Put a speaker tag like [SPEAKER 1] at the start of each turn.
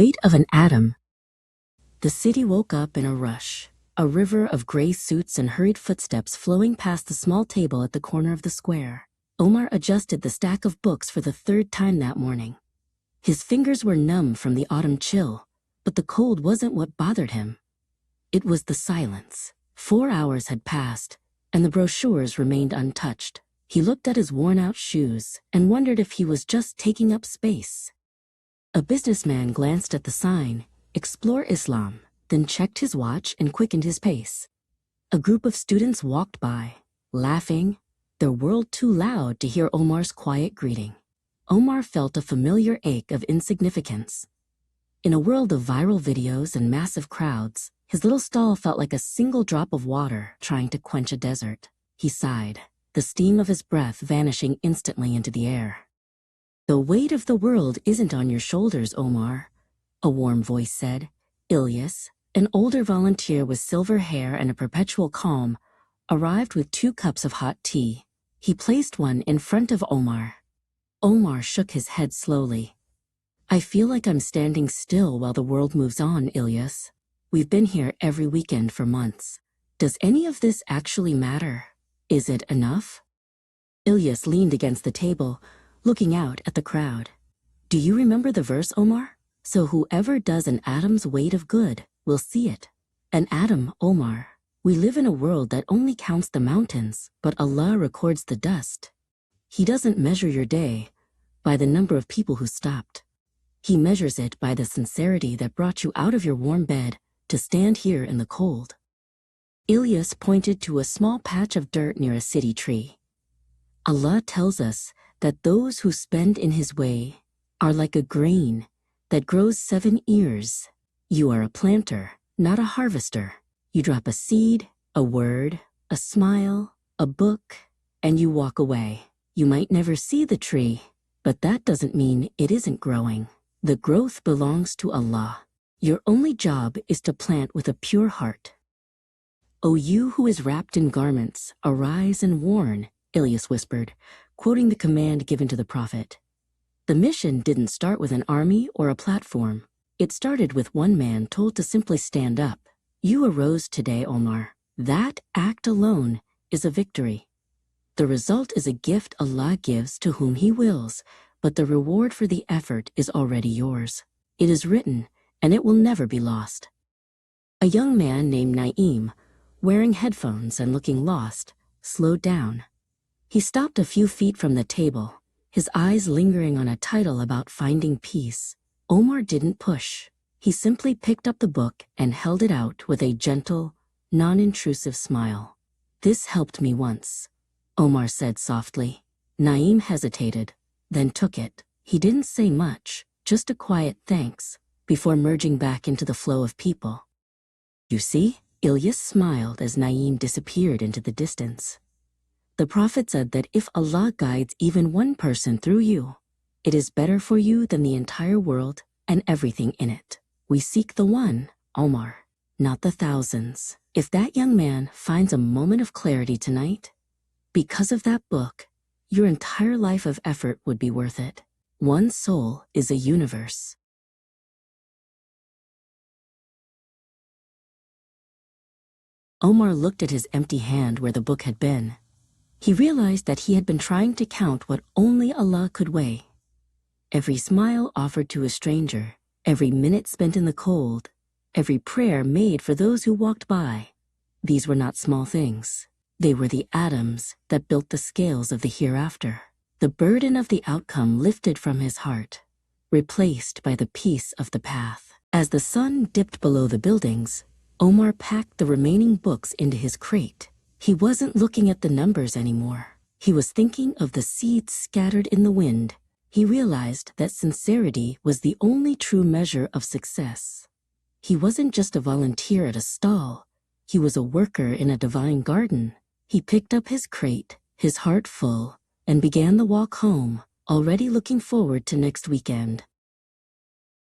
[SPEAKER 1] weight of an atom. The city woke up in a rush, a river of gray suits and hurried footsteps flowing past the small table at the corner of the square. Omar adjusted the stack of books for the third time that morning. His fingers were numb from the autumn chill, but the cold wasn't what bothered him. It was the silence. 4 hours had passed, and the brochures remained untouched. He looked at his worn-out shoes and wondered if he was just taking up space. A businessman glanced at the sign, "Explore Islam," then checked his watch and quickened his pace. A group of students walked by, laughing, their world too loud to hear Omar's quiet greeting. Omar felt a familiar ache of insignificance. In a world of viral videos and massive crowds, his little stall felt like a single drop of water trying to quench a desert. He sighed, the steam of his breath vanishing instantly into the air. "The weight of the world isn't on your shoulders, Omar," a warm voice said. Ilyas, an older volunteer with silver hair and a perpetual calm, arrived with 2 cups of hot tea. He placed one in front of Omar. Omar shook his head slowly. "I feel like I'm standing still while the world moves on, Ilyas. We've been here every weekend for months. Does any of this actually matter? Is it enough?" Ilyas leaned against the table, looking out at the crowd. "Do you remember the verse, Omar? So whoever does an atom's weight of good will see it." An atom, Omar. We live in a world that only counts the mountains, but Allah records the dust. He doesn't measure your day by the number of people who stopped. He measures it by the sincerity that brought you out of your warm bed to stand here in the cold. Ilyas pointed to a small patch of dirt near a city tree. Allah tells us that those who spend in His way are like a grain that grows 7 ears. You are a planter, not a harvester. You drop a seed, a word, a smile, a book, and you walk away. You might never see the tree, but that doesn't mean it isn't growing. The growth belongs to Allah. Your only job is to plant with a pure heart. "O you who is wrapped in garments, arise and warn," Ilyas whispered, quoting the command given to the prophet. The mission didn't start with an army or a platform. It started with one man told to simply stand up. You arose today, Omar. That act alone is a victory. The result is a gift Allah gives to whom He wills, but the reward for the effort is already yours. It is written, and it will never be lost. A young man named Naeem, wearing headphones and looking lost, slowed down. He stopped a few feet from the table, his eyes lingering on a title about finding peace. Omar didn't push. He simply picked up the book and held it out with a gentle, non-intrusive smile. "This helped me once," Omar said softly. Naeem hesitated, then took it. He didn't say much, just a quiet thanks, before merging back into the flow of people. "You see?" Ilyas smiled as Naeem disappeared into the distance. The Prophet said that if Allah guides even one person through you, it is better for you than the entire world and everything in it. We seek the one, Omar, not the thousands. If that young man finds a moment of clarity tonight, because of that book, your entire life of effort would be worth it. One soul is a universe. Omar looked at his empty hand where the book had been. He realized that he had been trying to count what only Allah could weigh. Every smile offered to a stranger, every minute spent in the cold, every prayer made for those who walked by. These were not small things. They were the atoms that built the scales of the hereafter. The burden of the outcome lifted from his heart, replaced by the peace of the path. As the sun dipped below the buildings, Omar packed the remaining books into his crate. He wasn't looking at the numbers anymore. He was thinking of the seeds scattered in the wind. He realized that sincerity was the only true measure of success. He wasn't just a volunteer at a stall. He was a worker in a divine garden. He picked up his crate, his heart full, and began the walk home, already looking forward to next weekend.